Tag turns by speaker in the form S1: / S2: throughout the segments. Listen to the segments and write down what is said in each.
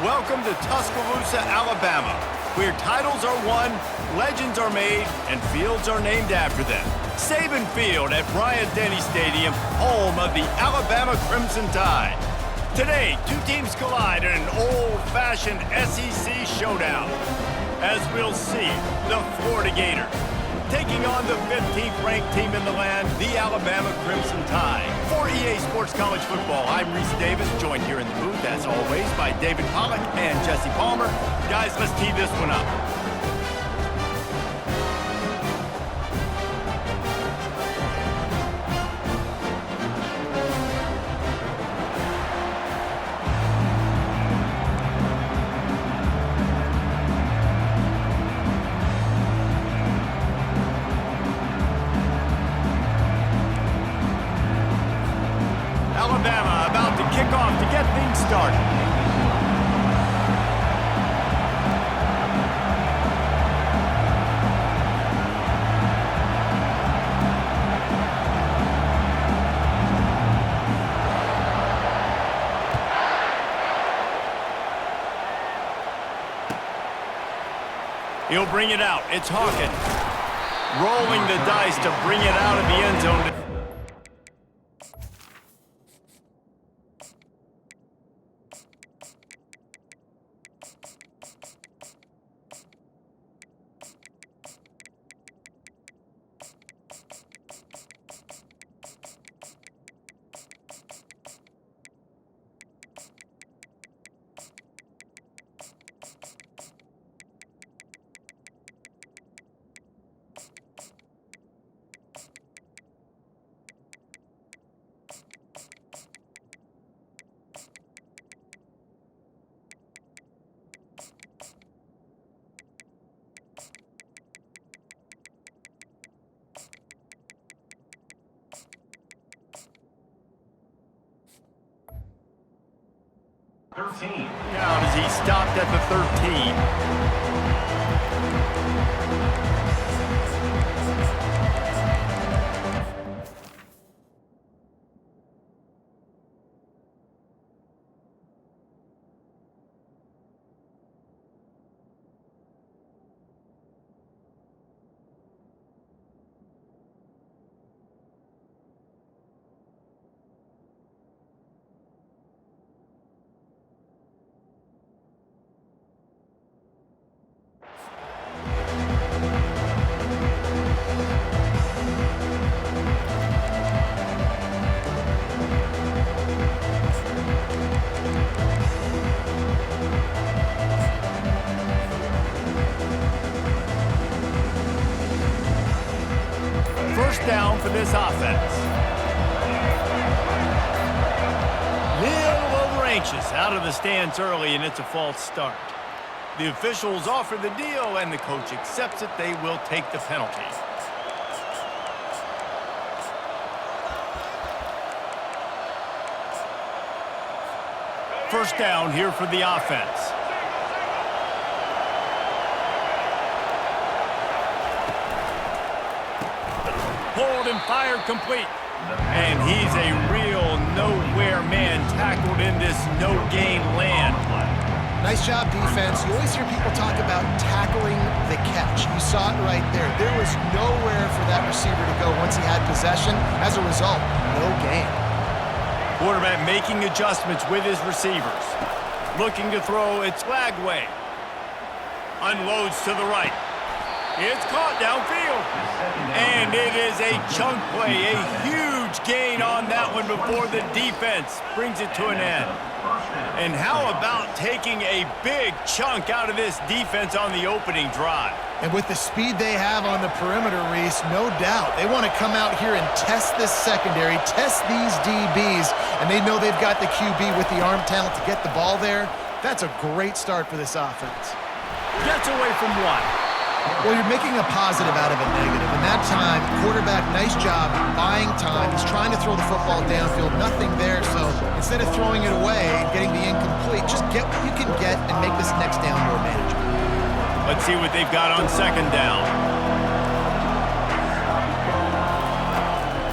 S1: Welcome to Tuscaloosa, Alabama, where titles are won, legends are made, and fields are named after them. Saban Field at Bryant-Denny Stadium, home of the Alabama Crimson Tide. Today, two teams collide in an old-fashioned SEC showdown. As we'll see, the Florida Gators taking on the 15th ranked team in the land, the Alabama Crimson Tide. For EA Sports College Football, I'm Reese Davis, joined here in the booth, as always, by David Pollack and Jesse Palmer. Guys, let's tee this one up. Alabama about to kick off to get things started. He'll bring it out. It's Hawkins. Rolling the dice to bring it out of the end zone. Down as he stopped at the 13. First down for this offense. Little over anxious out of the stance early, and it's a false start. The officials offer the deal, and the coach accepts it. They will take the penalty. First down here for the offense. Pulled and fired complete. And he's a real nowhere man tackled in this no-gain land.
S2: Nice job, defense. You always hear people talk about tackling the catch. You saw it right there. There was nowhere for that receiver to go once he had possession. As a result, no gain.
S1: Quarterback making adjustments with his receivers. Looking to throw, it's Lagway. Unloads to the right. It's caught downfield. And it is a chunk play, a huge gain on that one before the defense brings it to an end. And how about taking a big chunk out of this defense on the opening drive?
S2: And with the speed they have on the perimeter, Reese, no doubt, they want to come out here and test this secondary, test these DBs, and they know they've got the QB with the arm talent to get the ball there. That's a great start for this offense.
S1: Gets away from one.
S2: Well, you're making a positive out of a negative. In that time, quarterback, nice job buying time. He's trying to throw the football downfield. Nothing there, so instead of throwing it away and getting the incomplete, just get what you can get and make this next down more manageable.
S1: Let's see what they've got on second down.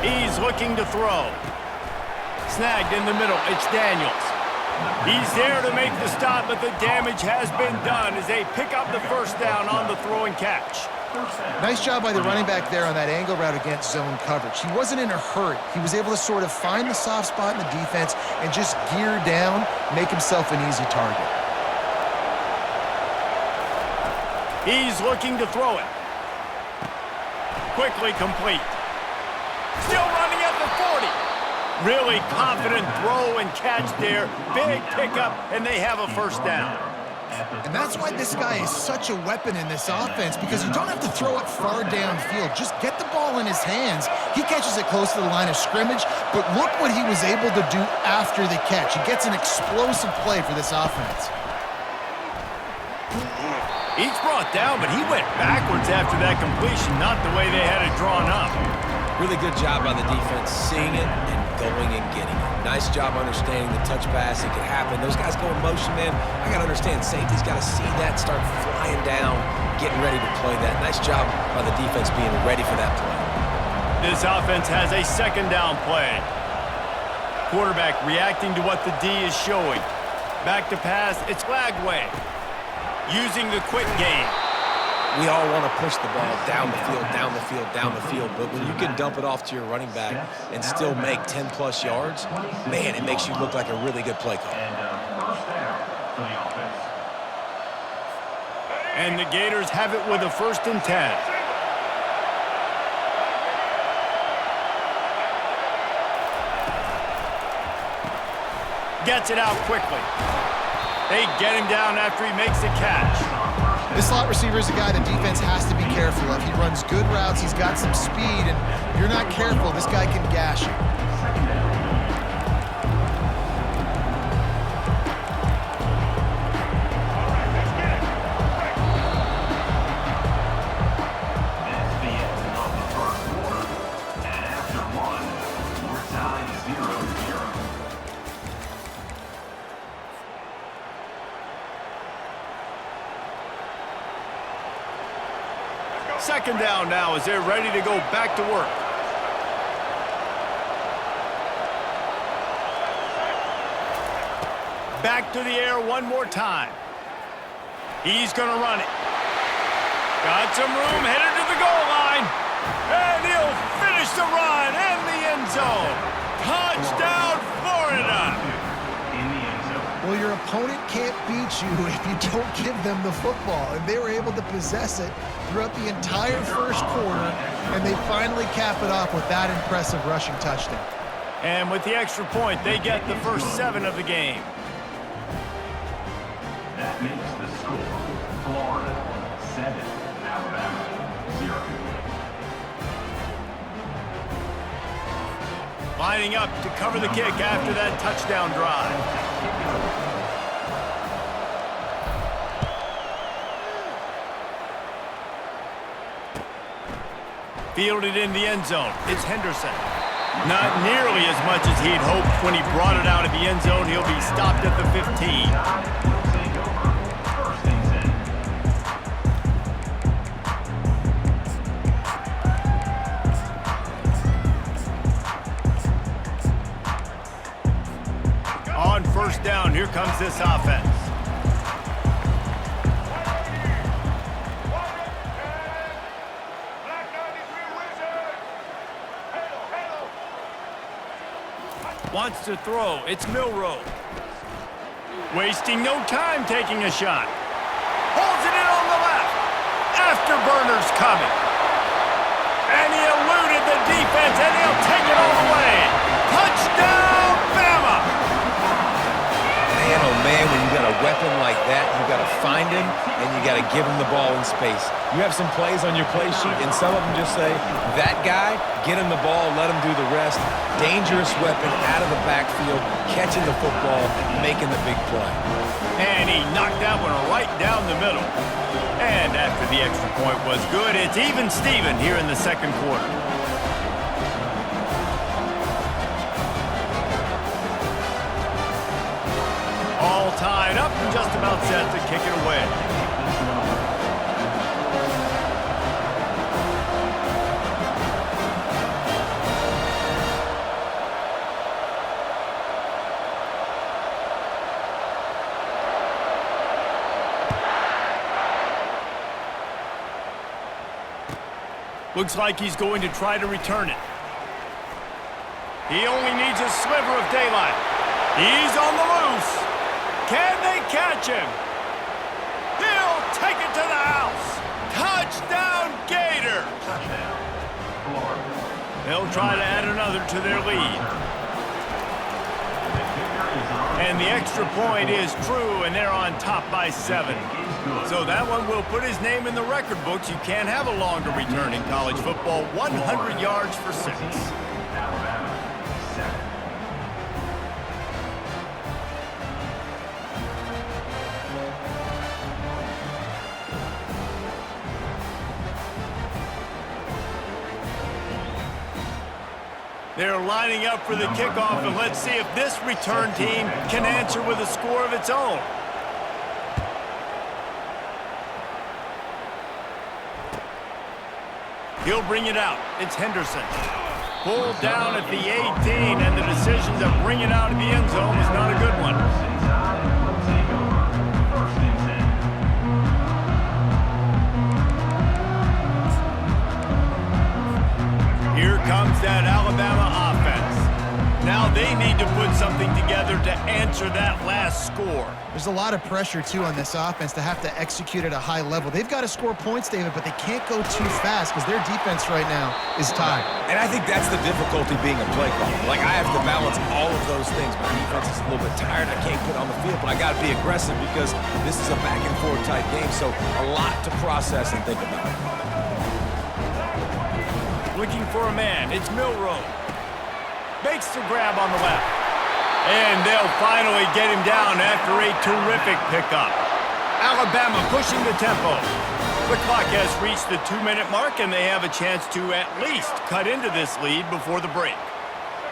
S1: He's looking to throw. Snagged in the middle. It's Daniels. He's there to make the stop, but the damage has been done as they pick up the first down on the throw and catch.
S2: Nice job by the running back there on that angle route against zone coverage. He wasn't in a hurry. He was able to sort of find the soft spot in the defense and just gear down, make himself an easy target.
S1: He's looking to throw it. Quickly complete. Still running at the 40. Really confident throw and catch there. Big pickup, and they have a first down.
S2: And that's why this guy is such a weapon in this offense, because you don't have to throw it far downfield. Just get the ball in his hands. He catches it close to the line of scrimmage, but look what he was able to do after the catch. He gets an explosive play for this offense.
S1: He's brought down, but he went backwards after that completion, not the way they had it drawn up.
S3: Really good job by the defense, seeing it and going and getting it. Nice job understanding the touch pass. It could happen. Those guys go in motion, man. I got to understand, safety's got to see that, start flying down, getting ready to play that. Nice job by the defense being ready for that play.
S1: This offense has a second down play. Quarterback reacting to what the D is showing. Back to pass, it's Lagway. Using the quick game.
S3: We all want to push the ball down the field, down the field, down the field, but when you can dump it off to your running back and still make 10-plus yards, man, it makes you look like a really good play call.
S1: And the Gators have it with a 1st and 10. Gets it out quickly. They get him down after he makes the catch.
S2: This slot receiver is a guy the defense has to be careful of. He runs good routes, he's got some speed, and if you're not careful, this guy can gash you.
S1: Second down now as they're ready to go back to work. Back to the air one more time. He's going to run it. Got some room, headed to the goal line. And he'll finish the run in the end zone. Touchdown, Florida.
S2: Well, your opponent can't beat you if you don't give them the football. And they were able to possess it throughout the entire first quarter, and they finally cap it off with that impressive rushing touchdown.
S1: And with the extra point, they get the first 7 of the game.
S4: That makes the score Florida 7, Alabama 0.
S1: Lining up to cover the kick after that touchdown drive. Fielded in the end zone. It's Henderson. Not nearly as much as he'd hoped when he brought it out of the end zone. He'll be stopped at the 15. On first down, here comes this offense. Wants to throw. It's Milroe. Wasting no time taking a shot. Holds it in on the left. Afterburner's coming. And he eluded the defense, and he'll take it all the way. Touchdown, Bama!
S3: Man, oh man, when you got a weapon like that, you got to find him, and you got to give him the ball in space. You have some plays on your play sheet, and some of them just say, that guy, get him the ball, let him do the rest. Dangerous weapon out of the backfield, catching the football, making the big play.
S1: And he knocked that one right down the middle. And after the extra point was good, it's even Steven here in the second quarter. All tied up and just about set to kick it away. Looks like he's going to try to return it. He only needs a sliver of daylight. He's on the loose. Can they catch him? He'll take it to the house. Touchdown, Gator.
S4: Touchdown, Florida.
S1: They'll try to add another to their lead. And the extra point is true, and they're on top by 7. So that one will put his name in the record books. You can't have a longer return in college football. 100 yards for 6.
S4: Alabama, 7.
S1: They're lining up for the kickoff, and let's see if this return team can answer with a score of its own. He'll bring it out. It's Henderson. Pulled down at the 18, and the decision to bring it out of the end zone was not a good one.
S4: Inside, take over. First and 10.
S1: Here comes that Alabama offense. Now they need to put something together to answer that last score.
S2: There's a lot of pressure, too, on this offense to have to execute at a high level. They've got to score points, David, but they can't go too fast because their defense right now is tired.
S3: And I think that's the difficulty being a play caller. Like, I have to balance all of those things. My defense is a little bit tired. I can't get on the field, but I got to be aggressive because this is a back-and-forth type game, so a lot to process and think about.
S1: Looking for a man. It's Milroe. Makes the grab on the left. And they'll finally get him down after a terrific pickup. Alabama pushing the tempo. The clock has reached the 2-minute mark, and they have a chance to at least cut into this lead before the break.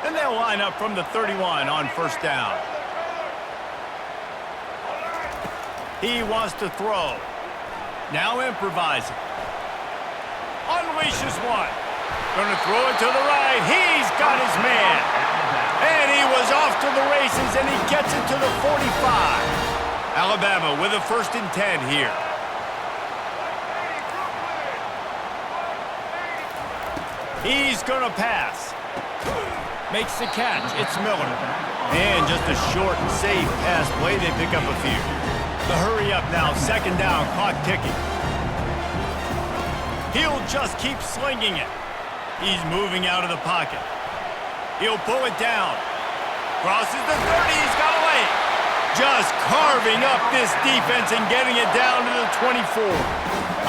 S1: And they'll line up from the 31 on first down. He wants to throw. Now improvising. Unleashes one. Gonna throw it to the right. He's got his man. And he was off to the races, and he gets it to the 45. Alabama with a 1st and 10 here. He's gonna pass. Makes the catch. It's Miller. And just a short and safe pass play. They pick up a few. The hurry up now. 2nd down. Clock ticking. He'll just keep slinging it. He's moving out of the pocket. He'll pull it down. Crosses the 30. He's got away. Just carving up this defense and getting it down to the 24.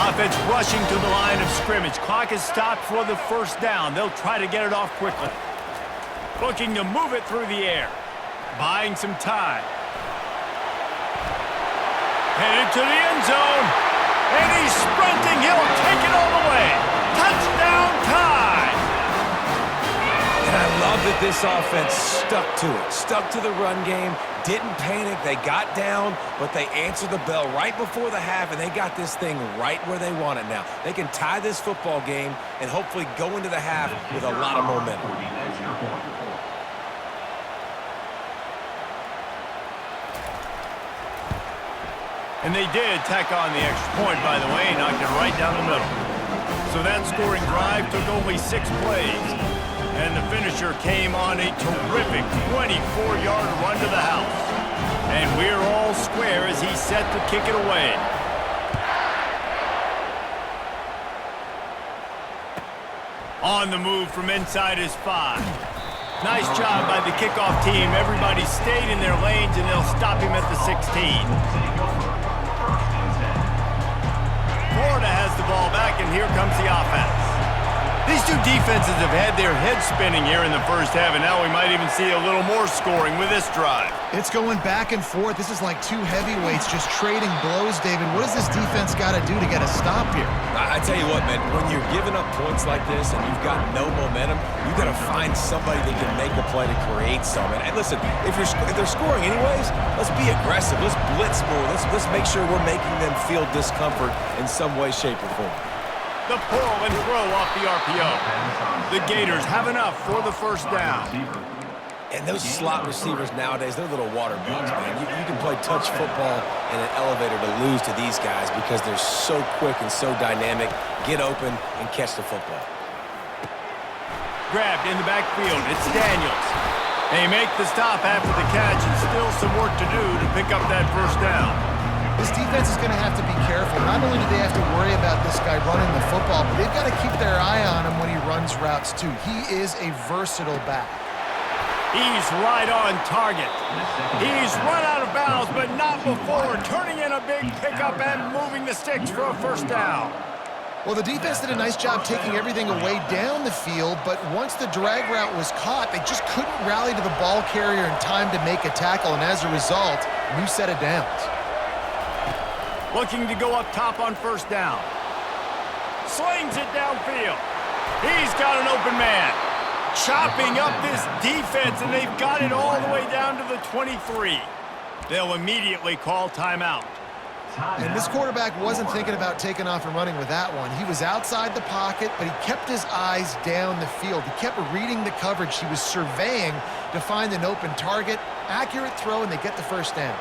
S1: Offense rushing to the line of scrimmage. Clock is stopped for the 1st down. They'll try to get it off quickly. Looking to move it through the air. Buying some time. Headed to the end zone. And he's sprinting. He'll take it all the way. Touchdown time.
S3: And I love that this offense stuck to it. Stuck to the run game. Didn't panic. They got down, but they answered the bell right before the half, and they got this thing right where they want it now. They can tie this football game and hopefully go into the half with a lot of momentum.
S4: For the extra point.
S1: And they did tack on the extra point, by the way, knocked it right down the middle. So that scoring drive took only 6 plays. And the finisher came on a terrific 24-yard run to the house. And we're all square as he's set to kick it away. On the move from inside his 5. Nice job by the kickoff team. Everybody stayed in their lanes, and they'll stop him at the 16. Florida has the ball back, and here comes the offense. These two defenses have had their heads spinning here in the first half, and now we might even see a little more scoring with this drive.
S2: It's going back and forth. This is like two heavyweights just trading blows, David. What does this defense got to do to get a stop here?
S3: I tell you what, man, when you're giving up points like this and you've got no momentum, you got to find somebody that can make a play to create some. And listen, if they're scoring anyways, let's be aggressive. Let's blitz more. Let's make sure we're making them feel discomfort in some way, shape, or form.
S1: The pull and throw off the RPO. The Gators have enough for the 1st down.
S3: And those slot receivers nowadays, they're little water bugs, man. You can play touch football in an elevator to lose to these guys because they're so quick and so dynamic. Get open and catch the football.
S1: Grabbed in the backfield. It's Daniels. They make the stop after the catch and still some work to do to pick up that first down.
S2: This defense is going to have to be careful. Not only do they have to worry about this guy running the football, but they've got to keep their eye on him when he runs routes too. He is a versatile back.
S1: He's right on target. He's run out of bounds, but not before turning in a big pickup and moving the sticks for a first down.
S2: Well, the defense did a nice job taking everything away down the field, but once the drag route was caught, they just couldn't rally to the ball carrier in time to make a tackle, and as a result, new set of downs.
S1: Looking to go up top on first down. Slings it downfield. He's got an open man. Chopping up this defense, and they've got it all the way down to the 23. They'll immediately call timeout.
S2: And this quarterback wasn't thinking about taking off and running with that one. He was outside the pocket, but he kept his eyes down the field. He kept reading the coverage. He was surveying to find an open target. Accurate throw, and they get the first down.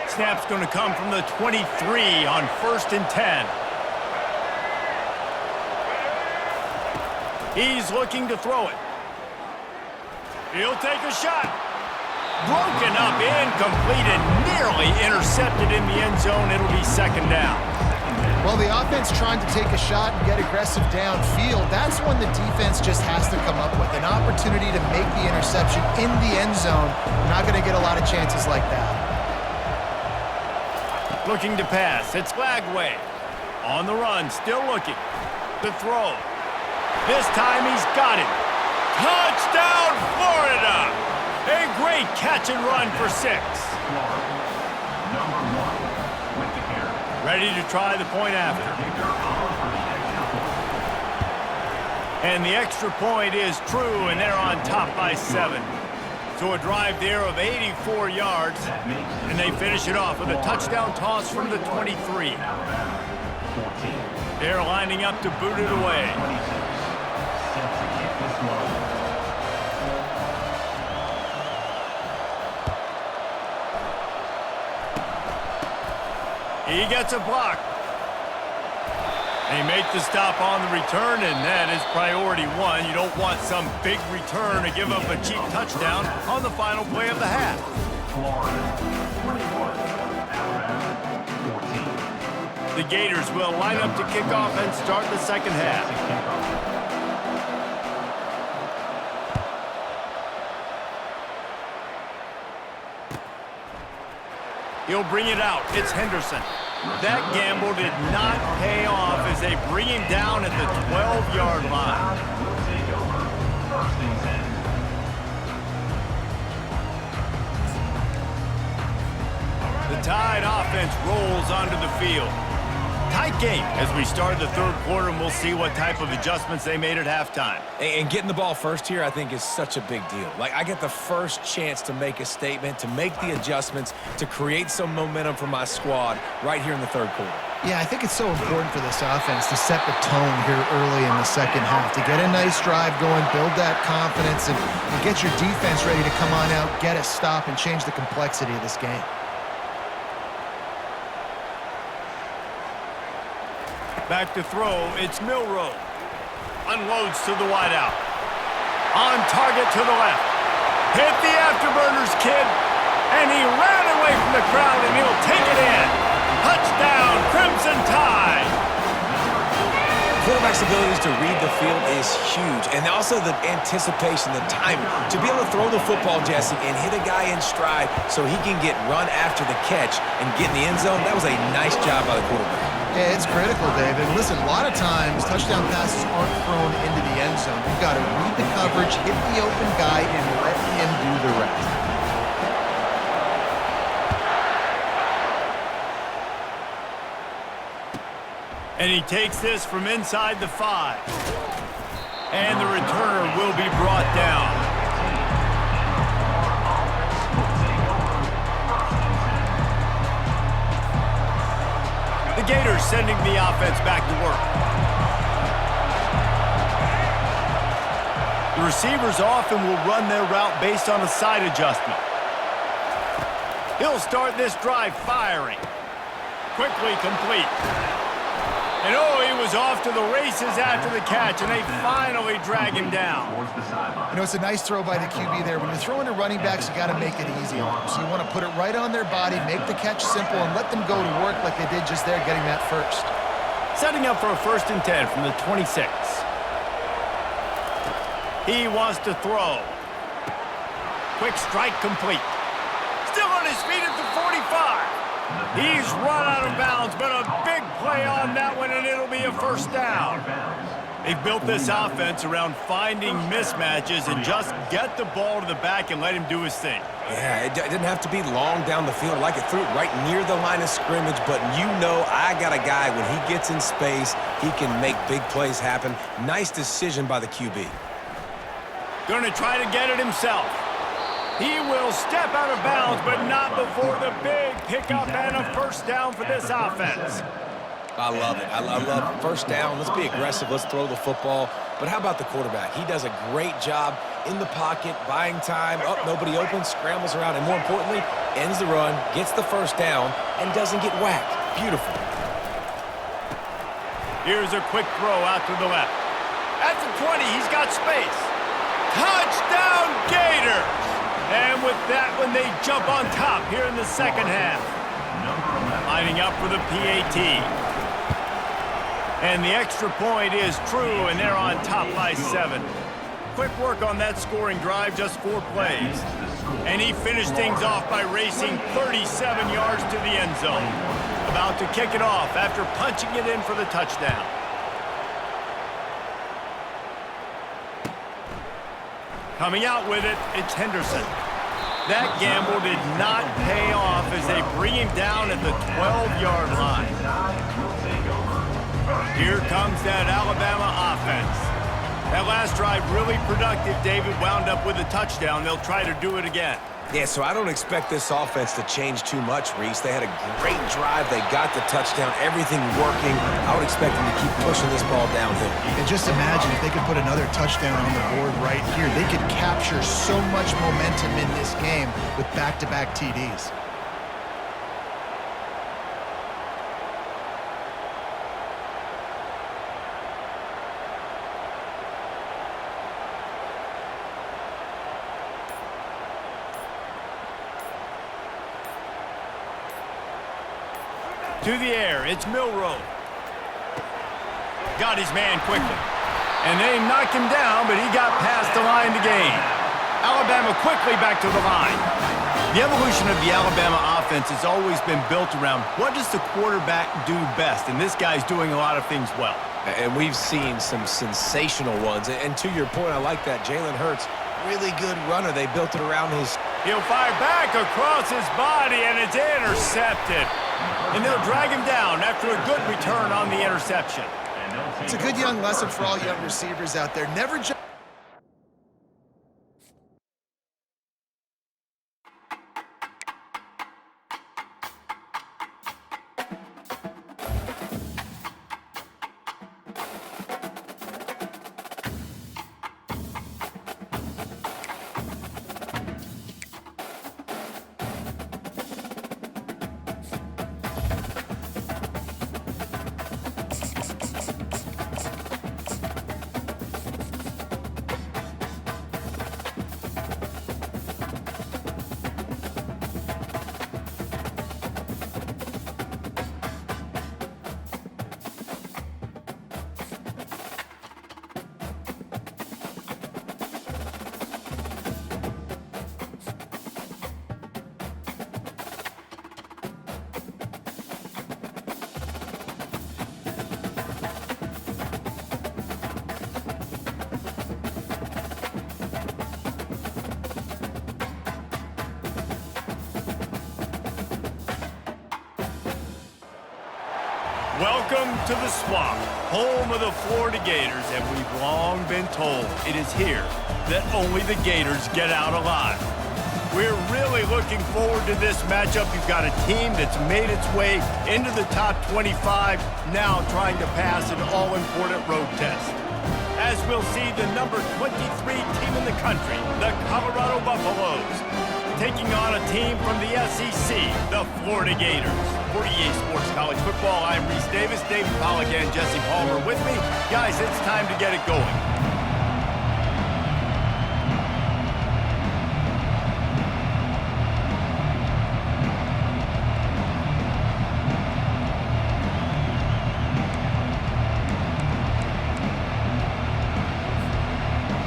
S1: Snap's going to come from the 23 on 1st and 10. He's looking to throw it. He'll take a shot. Broken up, incomplete, and nearly intercepted in the end zone. It'll be second down.
S2: Well, the offense trying to take a shot and get aggressive downfield, that's when the defense just has to come up with an opportunity to make the interception in the end zone. Not going to get a lot of chances like that.
S1: Looking to pass. It's Lagway. On the run, still looking. The throw. This time he's got it. Touchdown, Florida! A great catch and run for 6. Ready to try the point after. And the extra point is true, and they're on top by 7. So a drive there of 84 yards, and they finish it off with a touchdown toss from the 23. They're lining up to boot it away. He gets a block. They make the stop on the return, and that is priority 1. You don't want some big return to give up a cheap touchdown on the final play of the half. The Gators will line up to kick off and start the second half. He'll bring it out. It's Henderson. That gamble did not pay off as they bring him down at the 12-yard line. The Tide offense rolls onto the field. Tight game as we start the third quarter, and we'll see what type of adjustments they made at halftime.
S3: And getting the ball first here, I think, is such a big deal. Like, I get the first chance to make a statement, to make the adjustments, to create some momentum for my squad right here in the third quarter.
S2: Yeah, I think it's so important for this offense to set the tone here early in the second half, to get a nice drive going, build that confidence, and get your defense ready to come on out, get a stop, and change the complexity of this game.
S1: Back to throw, it's Milroe. Unloads to the wideout. On target to the left. Hit the afterburners, kid. And he ran away from the crowd, and he'll take it in. Touchdown, Crimson Tide.
S3: Quarterback's abilities to read the field is huge. And also the anticipation, the timing. To be able to throw the football, Jesse, and hit a guy in stride so he can get run after the catch and get in the end zone, that was a nice job by the quarterback.
S2: Yeah, it's critical, David. Listen, a lot of times touchdown passes aren't thrown into the end zone. You've got to read the coverage, hit the open guy, and let him do the rest.
S1: And he takes this from inside the 5. And the returner will be brought down. The Gators sending the offense back to work. The receivers often will run their route based on a side adjustment. He'll start this drive firing. Quickly complete. And oh, he was off to the races after the catch, and they finally drag him down.
S2: You know, it's a nice throw by the QB there. When you're throwing to running backs, you got to make it easy on them. So you want to put it right on their body, make the catch simple, and let them go to work like they did just there, getting that first.
S1: Setting up for a 1st and 10 from the 26. He wants to throw. Quick strike complete. Still on his feet at the 45. He's run out of bounds, but a big play on that one, and it'll be a 1st down. They've built this offense around finding mismatches and just get the ball to the back and let him do his thing.
S3: Yeah, it didn't have to be long down the field. Like it threw it right near the line of scrimmage, but you know I got a guy, when he gets in space, he can make big plays happen. Nice decision by the QB.
S1: Going to try to get it himself. He will step out of bounds, but not before the big pickup and a 1st down for this offense.
S3: I love it. I love 1st down. Let's be aggressive. Let's throw the football. But how about the quarterback? He does a great job in the pocket, buying time. Oh, nobody open, scrambles around, and more importantly, ends the run, gets the 1st down, and doesn't get whacked. Beautiful.
S1: Here's a quick throw out to the left. At the 20, he's got space. Touchdown, Gators! And with that one, they jump on top here in the 2nd half. Lining up for the PAT. And the extra point is true, and they're on top by 7. Quick work on that scoring drive, just 4 plays. And he finished things off by racing 37 yards to the end zone. About to kick it off after punching it in for the touchdown. Coming out with it, it's Henderson. That gamble did not pay off as they bring him down at the 12-yard line. Here comes that Alabama offense. That last drive really productive. David wound up with a touchdown. They'll try to do it again.
S3: Yeah, so I don't expect this offense to change too much, Reese. They had a great drive. They got the touchdown, everything working. I would expect them to keep pushing this ball downhill.
S2: And just imagine if they could put another touchdown on the board right here. They could capture so much momentum in this game with back-to-back TDs.
S1: To the air, it's Milroe. Got his man quickly. And they knocked him down, but he got past the line to gain. Alabama quickly back to the line. The evolution of the Alabama offense has always been built around what does the quarterback do best, and this guy's doing a lot of things well.
S3: And we've seen some sensational ones. And to your point, I like that. Jalen Hurts, really good runner. They built it around his...
S1: He'll fire back across his body, and it's intercepted. And they'll drag him down after a good return on the interception.
S2: It's a good young lesson for all young receivers out there. Never jump.
S1: Welcome to the Swamp, home of the Florida Gators, and we've long been told it is here that only the Gators get out alive. We're really looking forward to this matchup. You've got a team that's made its way into the top 25, now trying to pass an all-important road test. as we'll see the number 23 team in the country, the Colorado Buffaloes, taking on a team from the SEC, the Florida Gators. For EA Sports College Football, I'm Reese Davis, David Pollack and Jesse Palmer with me. Guys, it's time to get it going.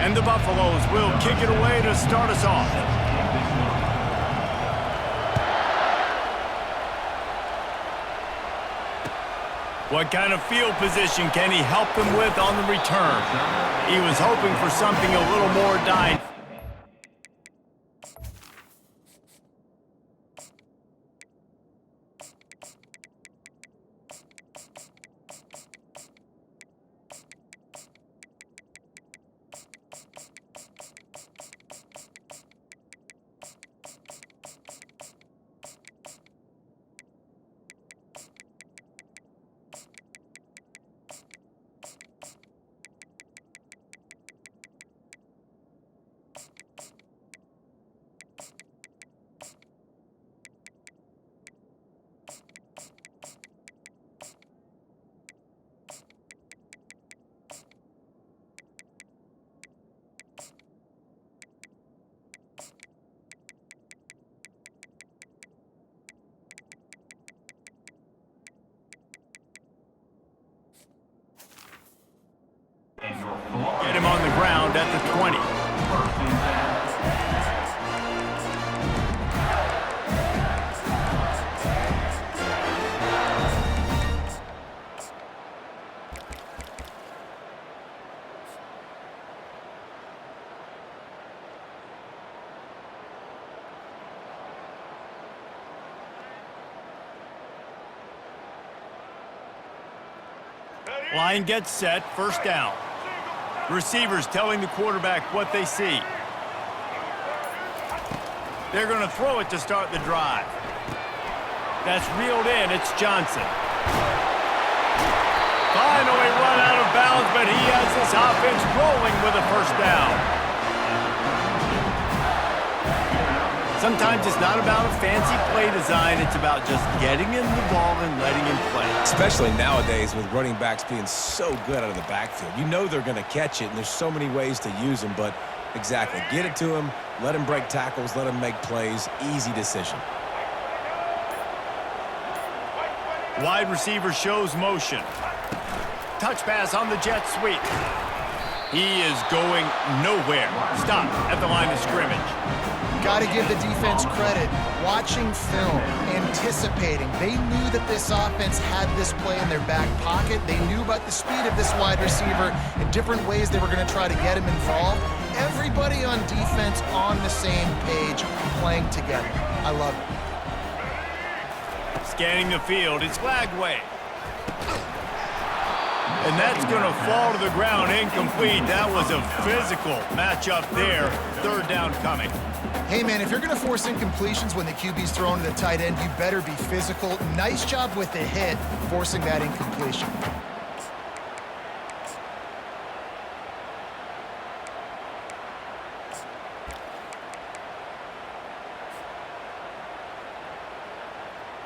S1: And the Buffaloes will kick it away to start us off. What kind of field position can he help them with on the return? He was hoping for something a little more dynamic. Get him on the ground at the 20. Line gets set, first down. Receivers telling the quarterback what they see. They're going to throw it to start the drive. That's reeled in. It's Johnson. Finally run out of bounds, but he has this offense rolling with a first down. Sometimes it's not about a fancy play design. It's about just getting him the ball and letting him play.
S3: Especially nowadays with running backs being so good out of the backfield. You know they're going to catch it, and there's so many ways to use them, but exactly. Get it to him, let him break tackles, let him make plays. Easy decision.
S1: Wide receiver shows motion. Touch pass on the jet sweep. He is going nowhere. Stop at the line of scrimmage.
S2: Got to give the defense credit. Watching film, anticipating. They knew that this offense had this play in their back pocket. They knew about the speed of this wide receiver and different ways they were going to try to get him involved. Everybody on defense on the same page, playing together. I love it.
S1: Scanning the field, it's Lagway. And that's going to fall to the ground incomplete. That was a physical matchup there. Third down coming.
S2: Hey, man, if you're going to force incompletions when the QB's thrown to the tight end, you better be physical. Nice job with the hit, forcing that incompletion.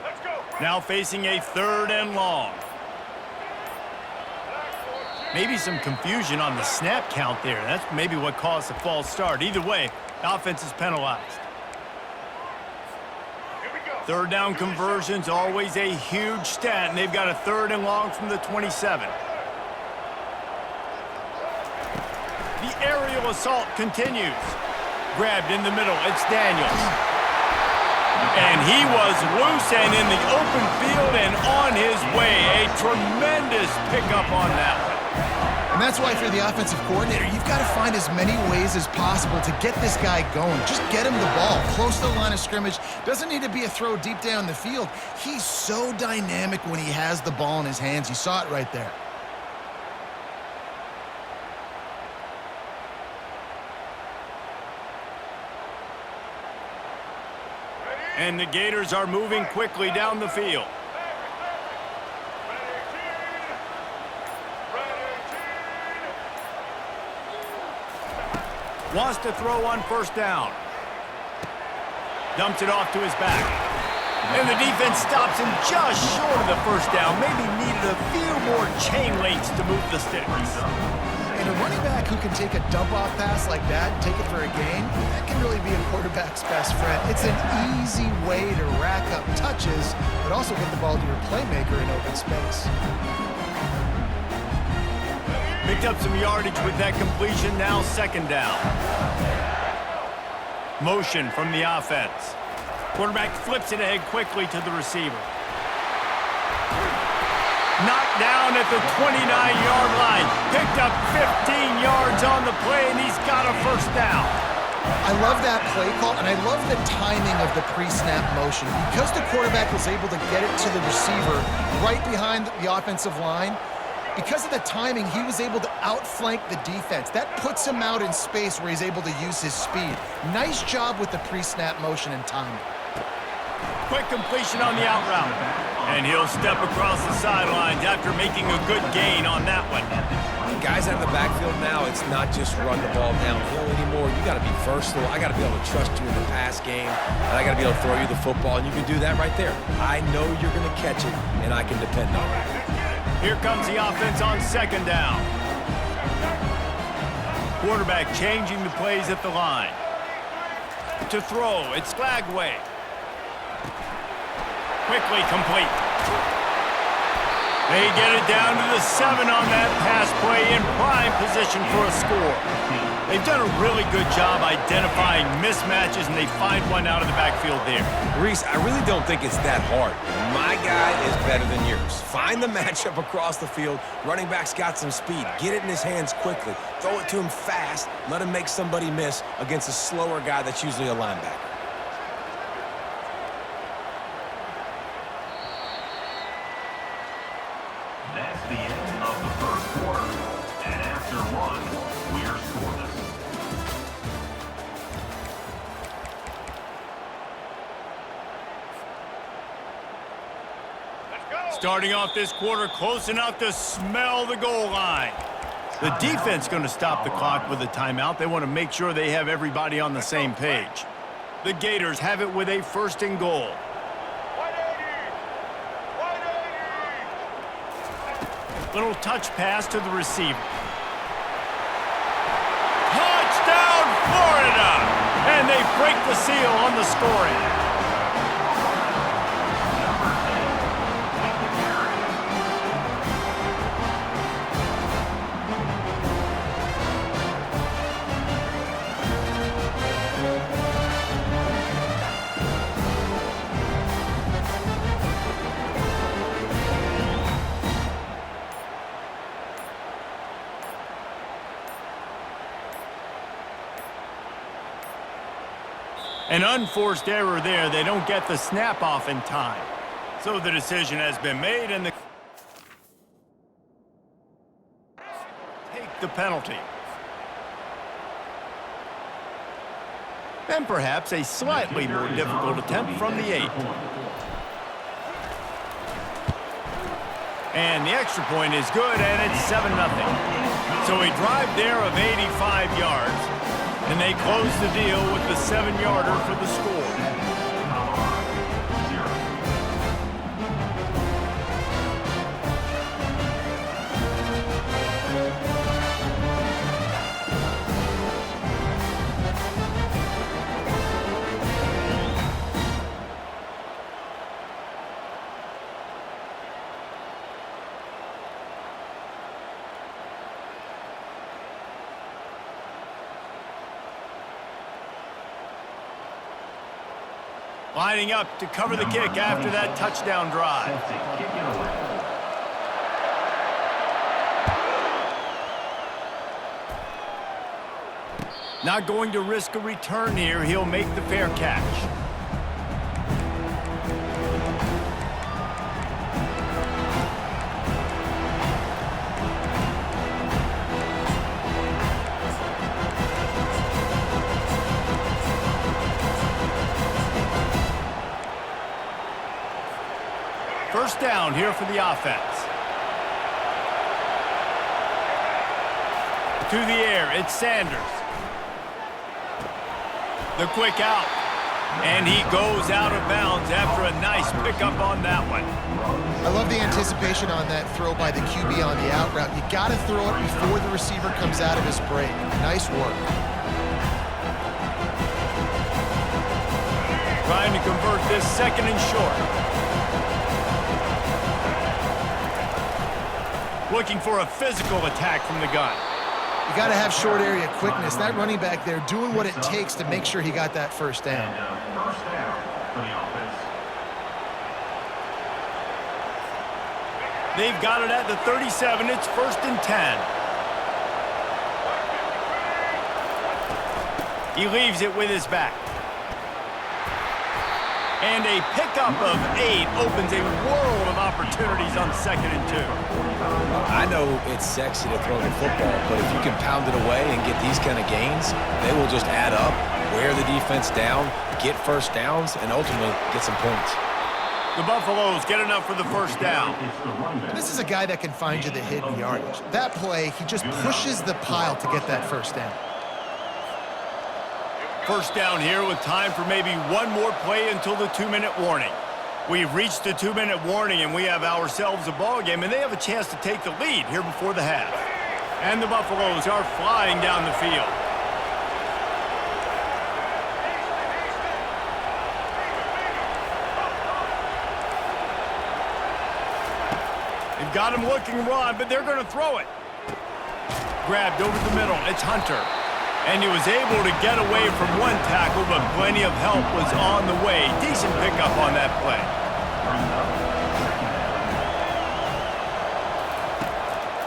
S1: Let's go. Now facing a third and long. Maybe some confusion on the snap count there. That's maybe what caused the false start. Either way, offense is penalized. Third down conversions, always a huge stat, and they've got a third and long from the 27. The aerial assault continues. Grabbed in the middle, it's Daniels. And he was loose and in the open field and on his way. A tremendous pickup on that one.
S2: And that's why if you're the offensive coordinator, you've got to find as many ways as possible to get this guy going. Just get him the ball close to the line of scrimmage. Doesn't need to be a throw deep down the field. He's so dynamic when he has the ball in his hands. You saw it right there.
S1: And the Gators are moving quickly down the field. Wants to throw on first down. Dumps it off to his back. And the defense stops him just short of the first down. Maybe needed a few more chain links to move the sticks.
S2: And a running back who can take a dump-off pass like that and take it for a gain, that can really be a quarterback's best friend. It's an easy way to rack up touches, but also get the ball to your playmaker in open space.
S1: Picked up some yardage with that completion, now second down. Motion from the offense. Quarterback flips it ahead quickly to the receiver. Knocked down at the 29-yard line. Picked up 15 yards on the play, and he's got a first down.
S2: I love that play call, and I love the timing of the pre-snap motion. Because the quarterback was able to get it to the receiver right behind the offensive line, because of the timing, he was able to outflank the defense. That puts him out in space where he's able to use his speed. Nice job with the pre-snap motion and timing.
S1: Quick completion on the out route. And he'll step across the sidelines after making a good gain on that one.
S3: Guys out of the backfield now, it's not just run the ball downhill anymore. You got to be versatile. I got to be able to trust you in the pass game, and I got to be able to throw you the football, and you can do that right there. I know you're going to catch it, and I can depend on it.
S1: Here comes the offense on second down. Quarterback changing the plays at the line. To throw, it's Skagway. Quickly complete. They get it down to the 7 on that pass play in prime position for a score. They've done a really good job identifying mismatches, and they find one out of the backfield there.
S3: Reese, I really don't think it's that hard. My guy is better than yours. Find the matchup across the field. Running back's got some speed. Get it in his hands quickly. Throw it to him fast. Let him make somebody miss against a slower guy that's usually a linebacker.
S4: That's the end of the first quarter. And after one, we're scoreless.
S1: Starting off this quarter close enough to smell the goal line. The defense going to stop the clock with a timeout. They want to make sure they have everybody on the same page. The Gators have it with a first and goal. Little touch pass to the receiver. Touchdown, Florida! And they break the seal on the scoring. An unforced error there. They don't get the snap off in time. So the decision has been made, and take the penalty. And perhaps a slightly more difficult attempt from the 8. And the extra point is good, and it's 7-0. So a drive there of 85 yards. And they close the deal with the 7-yarder for the score. Lining up to cover the kick after that touchdown drive. Not going to risk a return here. He'll make the fair catch. First down here for the offense. To the air, it's Sanders. The quick out. And he goes out of bounds after a nice pickup on that one.
S2: I love the anticipation on that throw by the QB on the out route. You got to throw it before the receiver comes out of his break. Nice work.
S1: Trying to convert this second and short. Looking for a physical attack from the gun.
S2: You got to have short area quickness. That running back there doing what it takes to make sure he got that first down.
S4: First down for the offense.
S1: They've got it at the 37. It's 1st and 10. He leaves it with his back. And a pickup of 8 opens a world of opportunities on 2nd and 2.
S3: I know it's sexy to throw the football, but if you can pound it away and get these kind of gains, they will just add up, wear the defense down, get first downs, and ultimately get some points.
S1: The Buffaloes get enough for the first down.
S2: This is a guy that can find you the hidden yardage. That play, he just pushes the pile to get that first down.
S1: First down here with time for maybe one more play until the 2-minute warning. We've reached the 2-minute warning, and we have ourselves a ball game, and they have a chance to take the lead here before the half. And the Buffaloes are flying down the field. They've got him looking run, but they're going to throw it. Grabbed over the middle. It's Hunter. And he was able to get away from one tackle, but plenty of help was on the way. Decent pickup on that play.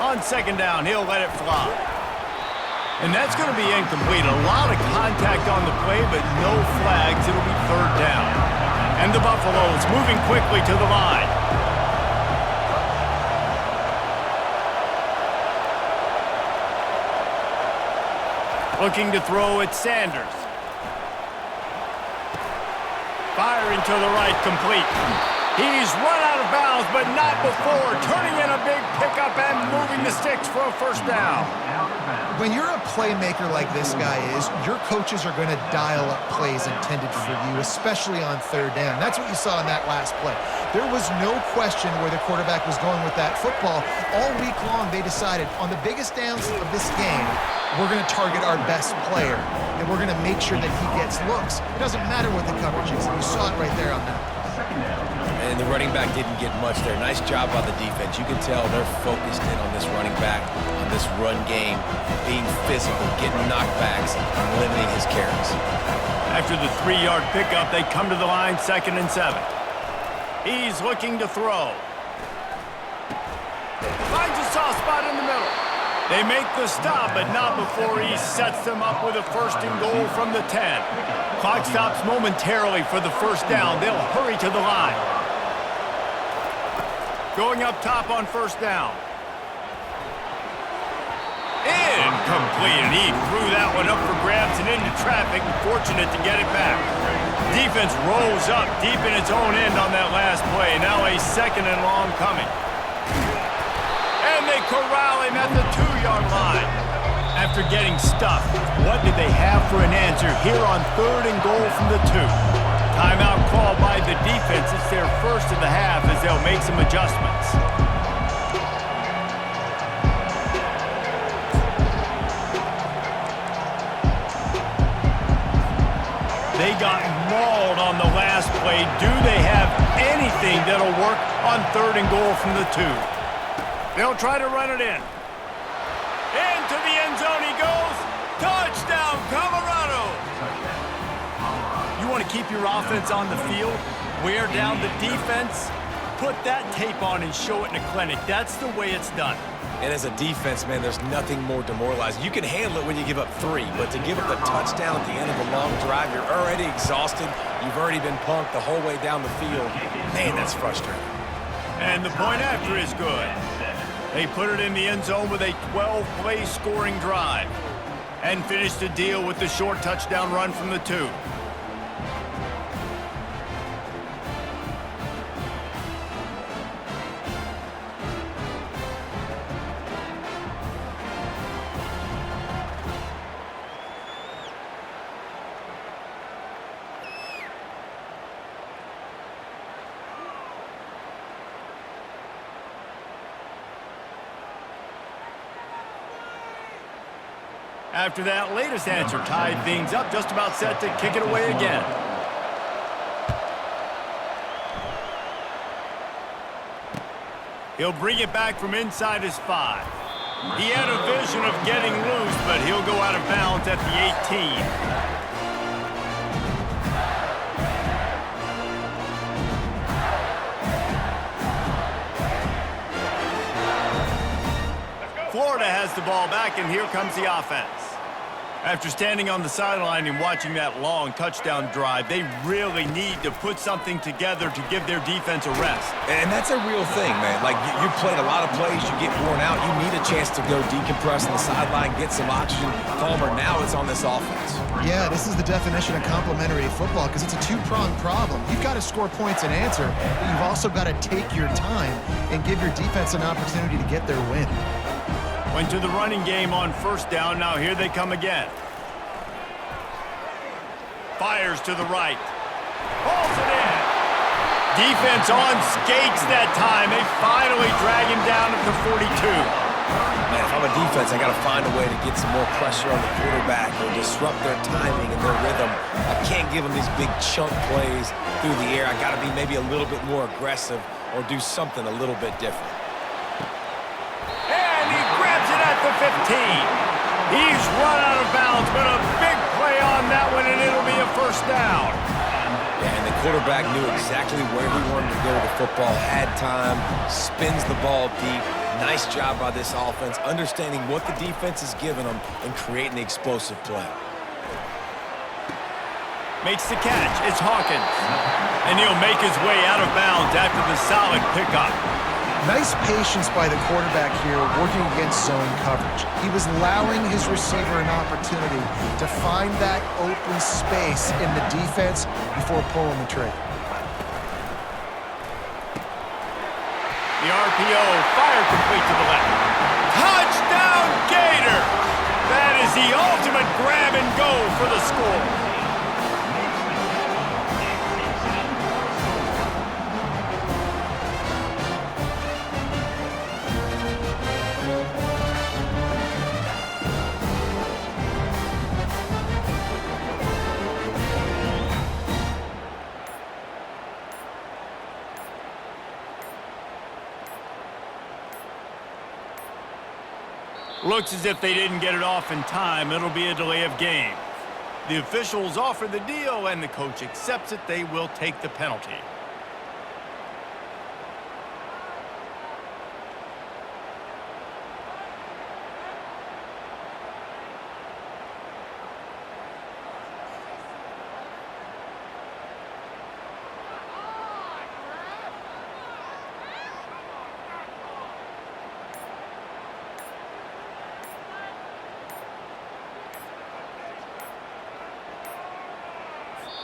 S1: On 2nd down, he'll let it fly. And that's going to be incomplete. A lot of contact on the play, but no flags. It'll be 3rd down. And the Buffaloes moving quickly to the line. Looking to throw at Sanders. Firing to the right, complete. He's run out of bounds, but not before. Turning in a big pickup and moving the sticks for a first down.
S2: When you're a playmaker like this guy is, your coaches are going to dial up plays intended for you, especially on 3rd down. That's what you saw in that last play. There was no question where the quarterback was going with that football. All week long, they decided on the biggest downs of this game, we're going to target our best player, and we're going to make sure that he gets looks. It doesn't matter what the coverage is. You saw it right there on that.
S3: And the running back didn't get much there. Nice job by the defense. You can tell they're focused in on this running back, on this run game, being physical, getting knockbacks, and limiting his carries.
S1: After the 3-yard pickup, they come to the line 2nd and 7. He's looking to throw. Finds a soft spot in the middle. They make the stop, but not before he sets them up with a 1st and goal from the 10. Clock stops momentarily for the first down. They'll hurry to the line. Going up top on 1st down. Incomplete, and he threw that one up for grabs and into traffic, and fortunate to get it back. Defense rolls up deep in its own end on that last play. Now a 2nd and long coming. And they corral him at the 2-yard line. After getting stuffed, what did they have for an answer here on 3rd and goal from the 2? Timeout called by the defense. It's their first of the half as they'll make some adjustments. They got mauled on the last play. Do they have anything that'll work on 3rd and goal from the 2? They'll try to run it in. Into the end zone he goes. Touchdown, Colorado! You want to keep your offense on the field? Wear down the defense? Put that tape on and show it in a clinic. That's the way it's done.
S3: And as a defense, man, there's nothing more demoralizing. You can handle it when you give up 3, but to give up the touchdown at the end of a long drive, you're already exhausted. You've already been punked the whole way down the field. Man, that's frustrating.
S1: And the point after is good. They put it in the end zone with a 12-play scoring drive and finish the deal with the short touchdown run from the 2. After that latest answer tied things up, just about set to kick it away again. He'll bring it back from inside his 5. He had a vision of getting loose, but he'll go out of bounds at the 18. Florida has the ball back, and here comes the offense. After standing on the sideline and watching that long touchdown drive, they really need to put something together to give their defense a rest.
S3: And that's a real thing, man. Like, you played a lot of plays, you get worn out, you need a chance to go decompress on the sideline, get some oxygen. Palmer, now it's on this offense.
S2: Yeah, this is the definition of complementary football because it's a two-pronged problem. You've got to score points and answer, but you've also got to take your time and give your defense an opportunity to get their win.
S1: Went to the running game on first down. Now here they come again. Fires to the right. Pulls it in. Defense on skates that time. They finally drag him down at the 42.
S3: Man, if I'm a defense, I got to find a way to get some more pressure on the quarterback or disrupt their timing and their rhythm. I can't give them these big chunk plays through the air. I got to be maybe a little bit more aggressive or do something a little bit different.
S1: At the 15. He's run out of bounds, but a big play on that one, and it'll be a first down.
S3: Yeah, and the quarterback knew exactly where he wanted to go with the football, had time, spins the ball deep. Nice job by this offense, understanding what the defense is giving them and creating the explosive play.
S1: Makes the catch. It's Hawkins. And he'll make his way out of bounds after the solid pickup.
S2: Nice patience by the quarterback here working against zone coverage. He was allowing his receiver an opportunity to find that open space in the defense before pulling the trigger.
S1: The RPO, fire complete to the left. Touchdown Gator! That is the ultimate grab and go for the score. Looks as if they didn't get it off in time. It'll be a delay of game. The officials offer the deal, and the coach accepts it. They will take the penalty.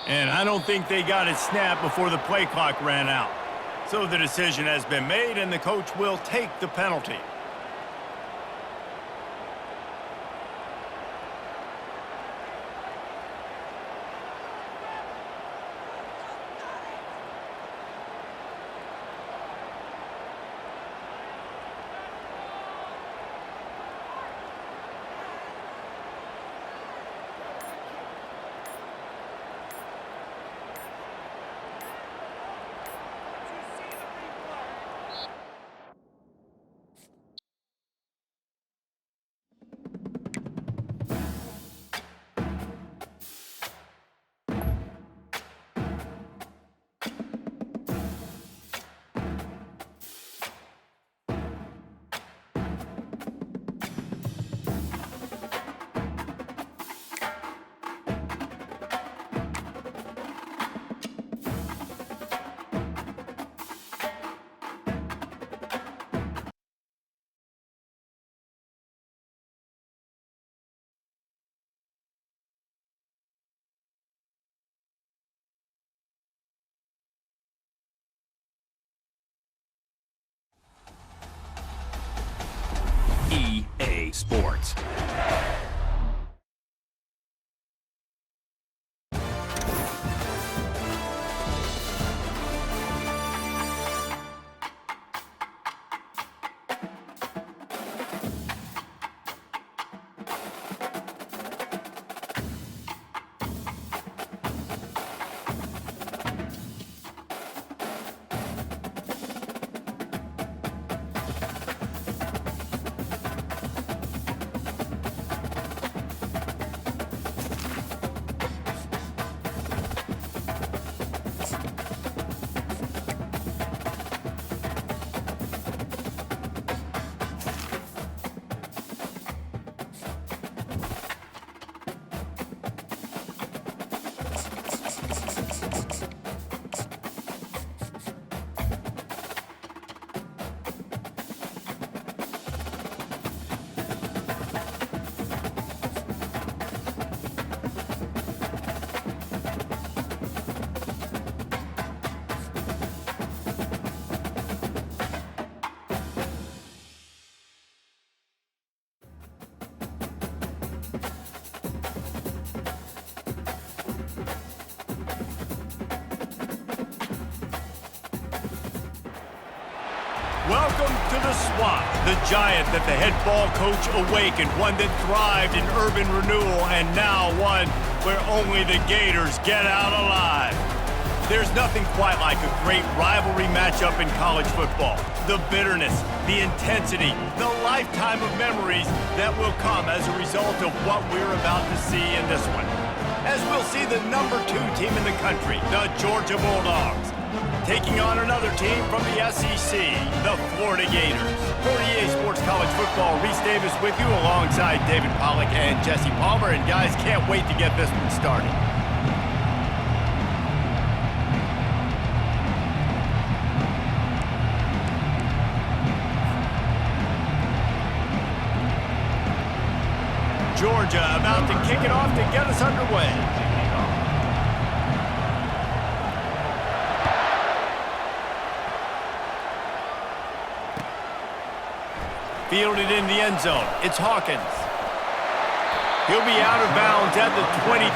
S1: And I don't think they got it snapped before the play clock ran out. So the decision has been made, and the coach will take the penalty. EA Sports. Welcome to the Swamp, the giant that the head ball coach awakened, one that thrived in urban renewal, and now one where only the Gators get out alive. There's nothing quite like a great rivalry matchup in college football. The bitterness, the intensity, the lifetime of memories that will come as a result of what we're about to see in this one. As we'll see the #2 team in the country, the Georgia Bulldogs, taking on another team from the SEC, the Florida Gators. For EA Sports College Football, Reese Davis with you alongside David Pollack and Jesse Palmer. And guys, can't wait to get this one started. Georgia about to kick it off to get us underway. Fielded in the end zone. It's Hawkins. He'll be out of bounds at the 20.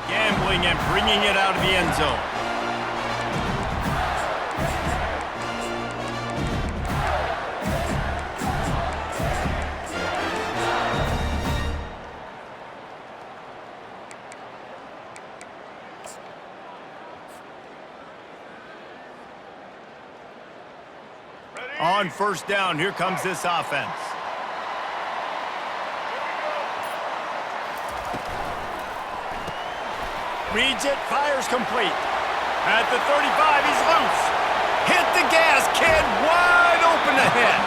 S1: Gambling and bringing it out of the end zone. On first down, here comes this offense. Reads it, fires complete. At the 35, he's loose. Hit the gas, kid, wide open ahead.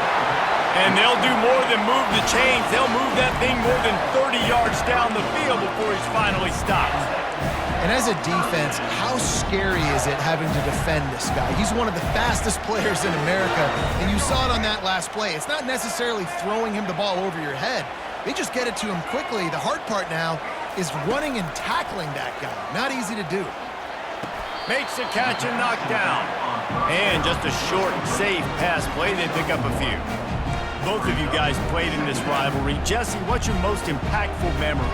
S1: And they'll do more than move the chains. They'll move that thing more than 30 yards down the field before he's finally stopped.
S2: And as a defense, how scary is it having to defend this guy? He's one of the fastest players in America, and you saw it on that last play. It's not necessarily throwing him the ball over your head. They just get it to him quickly. The hard part now is running and tackling that guy. Not easy to do.
S1: Makes the catch and knock down. And just a short, safe pass play. They pick up a few. Both of you guys played in this rivalry. Jesse, what's your most impactful memory?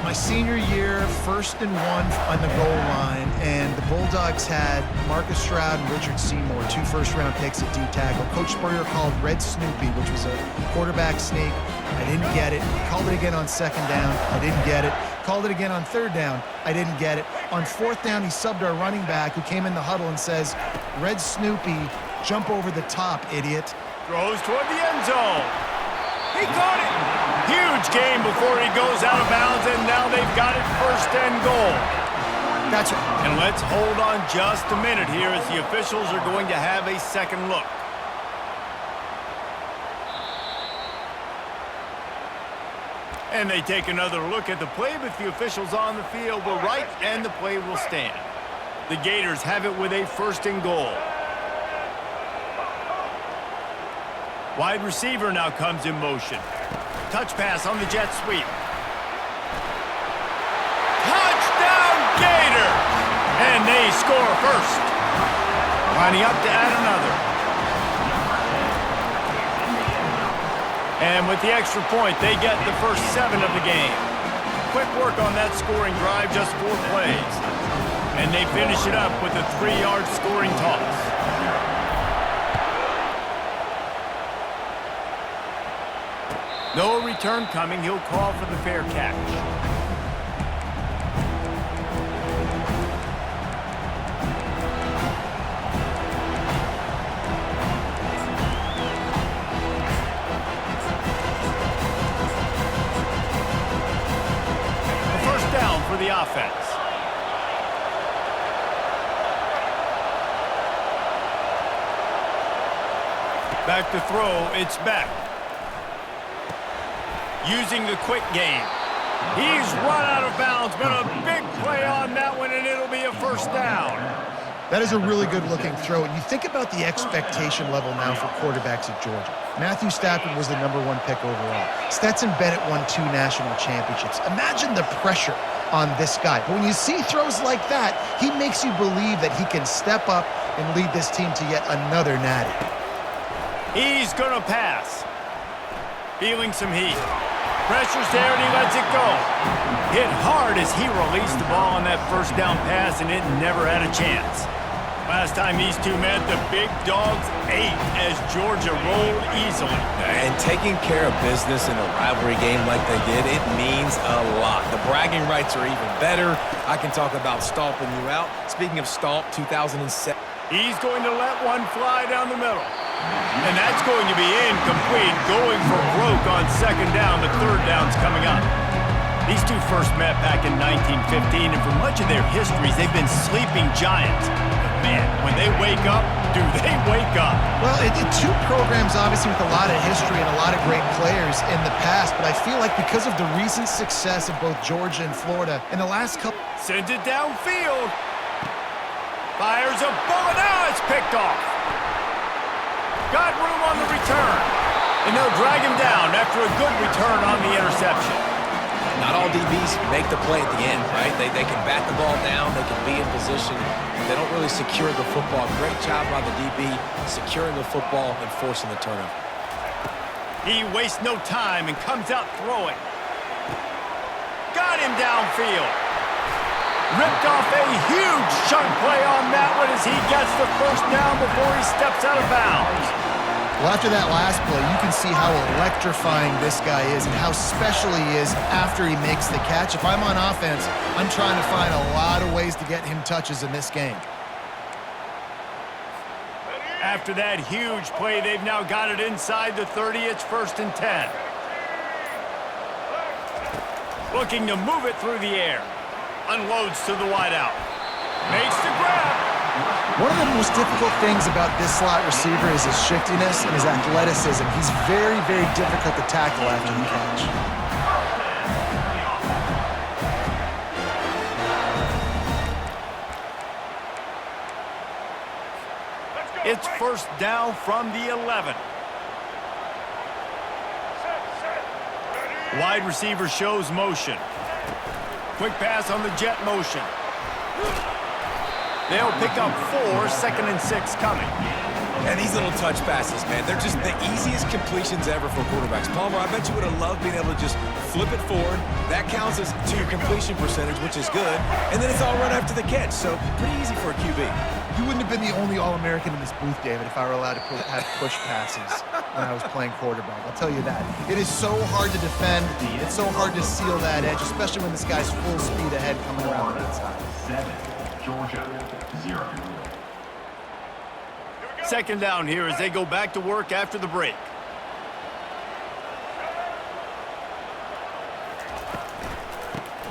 S2: My senior year, 1st and 1 on the goal line, and the Bulldogs had Marcus Stroud and Richard Seymour, 2 first-round picks at D-tackle. Coach Spurrier called Red Snoopy, which was a quarterback sneak. I didn't get it. Called it again on 2nd down. I didn't get it. Called it again on 3rd down. I didn't get it. On 4th down, he subbed our running back who came in the huddle and says, "Red Snoopy, jump over the top, idiot."
S1: Throws toward the end zone. He caught it. Huge game before he goes out of bounds, and now they've got it 1st and goal.
S2: That's right.
S1: And let's hold on just a minute here as the officials are going to have a second look. And they take another look at the play, but the officials on the field were right, and the play will stand. The Gators have it with a 1st and goal. Wide receiver now comes in motion. Touch pass on the jet sweep. Touchdown Gator! And they score first. Lining up to add another. And with the extra point, they get the first 7 of the game. Quick work on that scoring drive, just 4 plays. And they finish it up with a 3-yard scoring toss. No return coming. He'll call for the fair catch. A first down for the offense. Back to throw. It's back. Using the quick game. He's run out of bounds, but a big play on that one, and it'll be a first down.
S2: That is a really good-looking throw. And you think about the expectation level now for quarterbacks at Georgia. Matthew Stafford was the #1 pick overall. Stetson Bennett won 2 national championships. Imagine the pressure on this guy. But when you see throws like that, he makes you believe that he can step up and lead this team to yet another natty.
S1: He's going to pass. Feeling some heat. Pressure's there, and he lets it go. Hit hard as he released the ball on that first down pass, and it never had a chance. Last time these two met, the big dogs ate as Georgia rolled easily.
S3: And taking care of business in a rivalry game like they did, it means a lot. The bragging rights are even better. I can talk about stomping you out. Speaking of stomp, 2007.
S1: He's going to let one fly down the middle. And that's going to be incomplete, going for broke on second down. The third down's coming up. These two first met back in 1915, and for much of their histories, they've been sleeping giants. But man, when they wake up, do they wake up?
S2: Well, two programs, obviously, with a lot of history and a lot of great players in the past, but I feel like because of the recent success of both Georgia and Florida in the last couple...
S1: Sends it downfield. Fires a bullet. Now it's picked off. Got room on the return. And they'll drag him down after a good return on the interception.
S3: Not all DBs make the play at the end, right? They can bat the ball down. They can be in position. They don't really secure the football. Great job by the DB securing the football and forcing the turnover.
S1: He wastes no time and comes out throwing. Got him downfield. Ripped off a huge chunk play on that one as he gets the first down before he steps out of bounds.
S2: Well, after that last play, you can see how electrifying this guy is and how special he is after he makes the catch. If I'm on offense, I'm trying to find a lot of ways to get him touches in this game.
S1: After that huge play, they've now got it inside the 30. It's 1st and 10. Looking to move it through the air. Unloads to the wideout. Makes the grab.
S2: One of the most difficult things about this slot receiver is his shiftiness and his athleticism. He's very, very difficult to tackle after the catch.
S1: It's first down from the 11. Wide receiver shows motion. Quick pass on the jet motion. They'll pick up 4, 2nd and 6 coming.
S3: And these little touch passes, man, they're just the easiest completions ever for quarterbacks. Palmer, I bet you would have loved being able to just flip it forward. That counts as to your completion percentage, which is good. And then it's all run after the catch, so pretty easy for a QB.
S2: You wouldn't have been the only All-American in this booth, David, if I were allowed to have push passes when I was playing quarterback. I'll tell you that. It is so hard to defend. It's so hard to seal that edge, especially when this guy's full speed ahead coming around the inside.
S4: 7, Georgia, 0.
S1: Second down here as they go back to work after the break.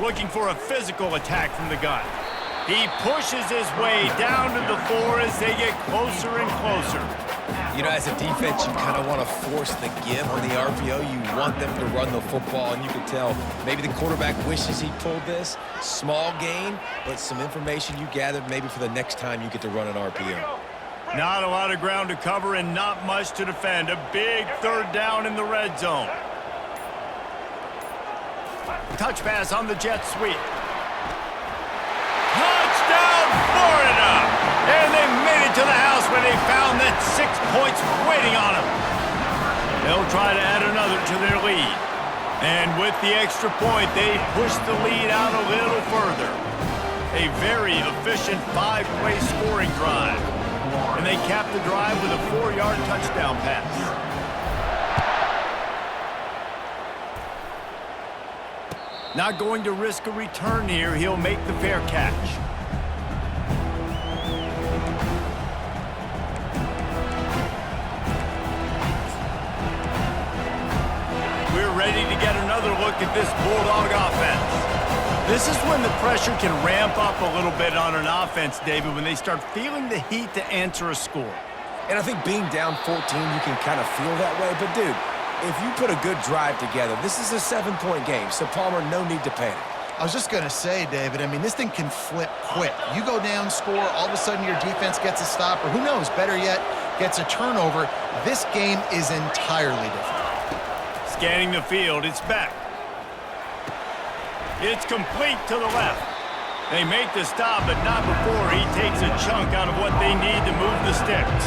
S1: Looking for a physical attack from the gun. He pushes his way down to the 4 as they get closer and closer.
S3: You know, as a defense, you kind of want to force the give on the RPO. You want them to run the football, and you can tell maybe the quarterback wishes he pulled this. Small gain, but some information you gathered maybe for the next time you get to run an RPO.
S1: Not a lot of ground to cover and not much to defend. A big third down in the red zone. Touch pass on the jet sweep. Touchdown, Florida! And they made it to the house where they found that 6 points waiting on them. They'll try to add another to their lead. And with the extra point, they push the lead out a little further. A very efficient 5-play scoring drive. And they cap the drive with a 4-yard touchdown pass. Not going to risk a return here. He'll make the fair catch. We're ready to get another look at this Bulldog offense. This is when the pressure can ramp up a little bit on an offense, David, when they start feeling the heat to answer a score.
S3: And I think being down 14, you can kind of feel that way. But, dude, if you put a good drive together, this is a 7-point game, so Palmer, no need to panic.
S2: I was just going to say, David, I mean, this thing can flip quick. You go down, score, all of a sudden your defense gets a stop, or who knows, better yet, gets a turnover. This game is entirely different.
S1: Scanning the field, it's back. It's complete to the left. They make the stop, but not before he takes a chunk out of what they need to move the sticks.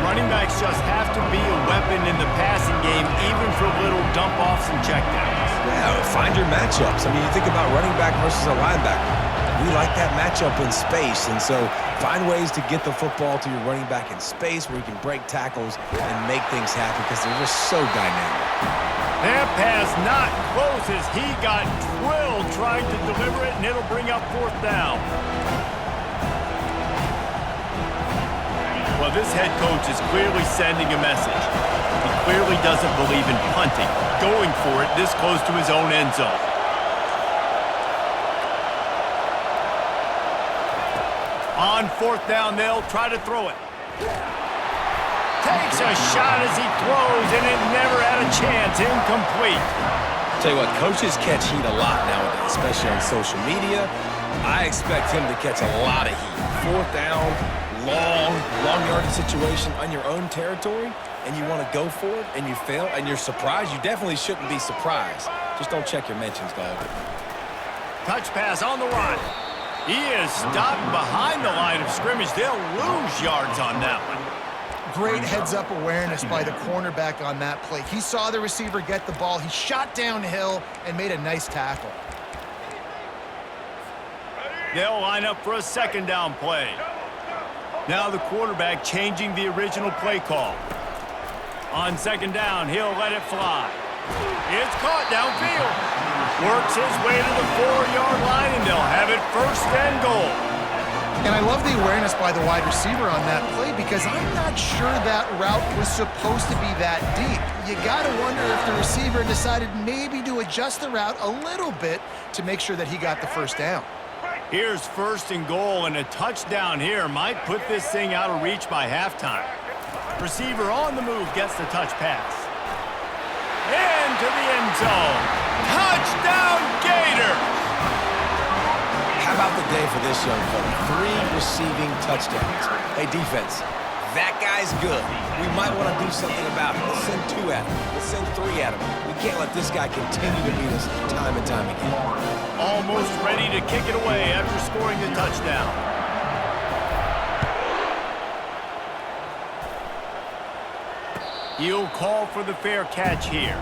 S1: Running backs just have to be a weapon in the passing game, even for little dump-offs and checkdowns.
S3: Yeah, find your matchups. I mean, you think about running back versus a linebacker. We like that matchup in space, and so find ways to get the football to your running back in space where you can break tackles and make things happen because they're just so dynamic.
S1: That pass not close as he got drilled trying to deliver it, and it'll bring up 4th down. Well, this head coach is clearly sending a message. He clearly doesn't believe in punting, going for it this close to his own end zone. On 4th down, they'll try to throw it. Takes a shot as he throws, and it never had a chance. Incomplete.
S3: Tell you what, coaches catch heat a lot nowadays, especially on social media. I expect him to catch a lot of heat. 4th down, long yardage situation on your own territory, and you want to go for it, and you fail, and you're surprised. You definitely shouldn't be surprised. Just don't check your mentions, dog.
S1: Touch pass on the run. He is stopped behind the line of scrimmage. They'll lose yards on that one.
S2: Great heads-up awareness by the cornerback on that play. He saw the receiver get the ball. He shot downhill and made a nice tackle.
S1: They'll line up for a 2nd down play. Now the quarterback changing the original play call. On 2nd down, he'll let it fly. It's caught downfield. Works his way to the 4-yard line, and they'll have it 1st and goal.
S2: And I love the awareness by the wide receiver on that play because I'm not sure that route was supposed to be that deep. You got to wonder if the receiver decided maybe to adjust the route a little bit to make sure that he got the 1st down.
S1: Here's 1st and goal, and a touchdown here might put this thing out of reach by halftime. Receiver on the move gets the touch pass. Into the end zone. Touchdown, Gators!
S3: How about the day for this young fella? 3 receiving touchdowns. Hey, defense, that guy's good. We might want to do something about it. Let's send 2 at him. Let's send 3 at him. We can't let this guy continue to beat us time and time again.
S1: Almost ready to kick it away after scoring the touchdown. He'll call for the fair catch here.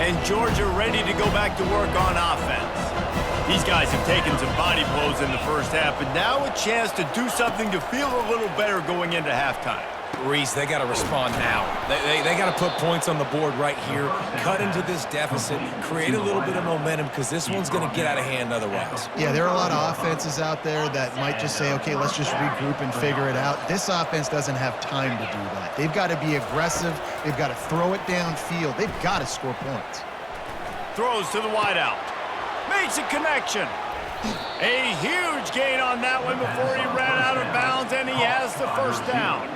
S1: And Georgia ready to go back to work on offense. These guys have taken some body blows in the 1st half, but now a chance to do something to feel a little better going into halftime.
S3: Reese, they got to respond now. They got to put points on the board right here, cut into this deficit, create a little bit of momentum because this one's going to get out of hand otherwise.
S2: Yeah, there are a lot of offenses out there that might just say, okay, let's just regroup and figure it out. This offense doesn't have time to do that. They've got to be aggressive. They've got to throw it downfield. They've got to score points.
S1: Throws to the wideout. Makes a connection. A huge gain on that one before he ran out of bounds, and he has the 1st down.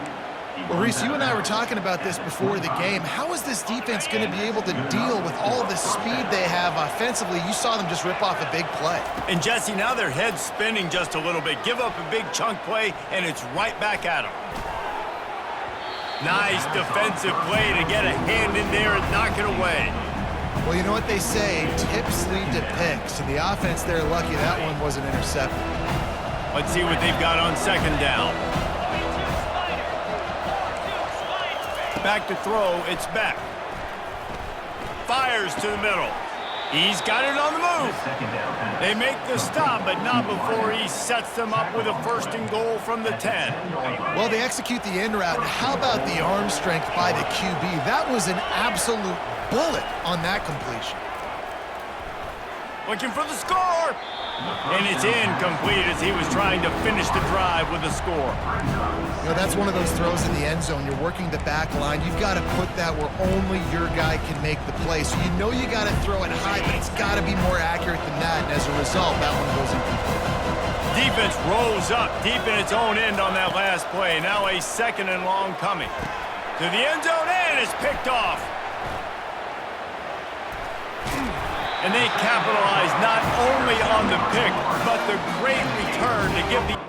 S2: Well, Reese, you and I were talking about this before the game. How is this defense going to be able to deal with all the speed they have offensively? You saw them just rip off a big play.
S1: And, Jesse, now their head's spinning just a little bit. Give up a big chunk play, and it's right back at them. Nice defensive play to get a hand in there and knock it away.
S2: Well, you know what they say, tips lead to picks. And the offense, they're lucky that one wasn't intercepted.
S1: Let's see what they've got on 2nd down. Back to throw, it's Beck. Fires to the middle. He's got it on the move. They make the stop, but not before he sets them up with a 1st and goal from the 10.
S2: Well, they execute the end route. And how about the arm strength by the QB? That was an absolute bullet on that completion.
S1: Looking for the score. And it's incomplete as he was trying to finish the drive with a score.
S2: You know, that's one of those throws in the end zone. You're working the back line. You've got to put that where only your guy can make the play. So you know you got to throw it high, but it's got to be more accurate than that. And as a result, that one goes incomplete.
S1: Defense rolls up deep in its own end on that last play. Now a 2nd and long coming. To the end zone, and it's picked off. And they capitalize not only on the pick, but the great return to give the